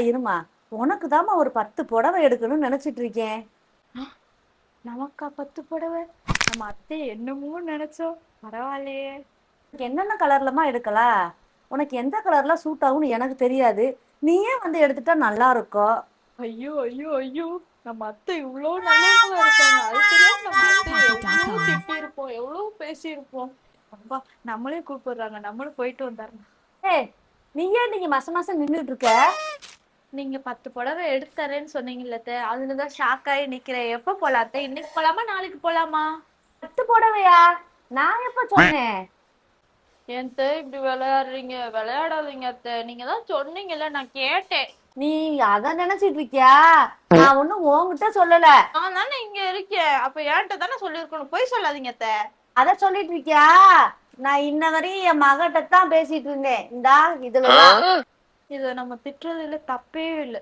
இருமா, உனக்கு தாம்மா ஒரு 10 புடவை எடுக்கணும்னு நினைச்சிட்டு இருக்கேன். நமக்கா 10 புடவை? நம்ம அத்தை என்னமோ நினைச்சோம். பரவாயில்லையே. உனக்கு என்னென்ன கலர்லமா எடுக்கலாம்? உனக்கு எந்த கலர்ல சூட் ஆகும்னு எனக்கு தெரியாது. நீயே வந்து எடுத்துட்டா நல்லா இருக்கும். ஐயோ ஐயோ ஐயோ, நம்ம அத்தை இவ்வளோ நல்லவங்களா இருக்காங்க. அது தெரியாம நம்ம அத்தையை எவ்வளோ திட்டியிருப்போம், எவ்வளோ பேசியிருப்போம். அப்பா, நம்மளே கூப்பிடுறாங்க, நம்மளும் போயிட்டு வந்துடலாம். ஏய், நீயே இன்னைக்கு மாசம் மாசம் நின்றுட்டு இருக்க. நீங்க 10 புடவை எடுத்தரேன்னு சொன்னீங்கல்ல அத்தை, அதுலதான் ஷாக் ஆகி நிக்கிறேன். எப்ப போலாம் அத்தை? இன்னைக்கு போலாமா நாளைக்கு போலாமா? 10 புடவையா? நான் எப்ப சொன்னேன்? ஏன் அத்தை இப்படி விளையாடுறீங்க? விளையாடாதீங்க அத்தை, நீங்க தான் சொன்னீங்கல்ல, நான் கேட்டேன். நீ அத நினைச்சிட்டு இருக்கியா? நான் ஒண்ணும் உன்கிட்ட சொல்லல. நான் தானே இங்க இருக்கேன், அப்ப என்கிட்ட தானே சொல்லியிருக்கணும். போய் சொல்லாதீங்க அத்தை. அத சொல்லிட்டு இருக்கியா? நான் இன்ன வரையும் என் மகிட்ட தான் பேசிட்டு இருந்தேன். இந்தா இதுலதான். இத நம்ம திட்டுறதுல தப்பே இல்லை.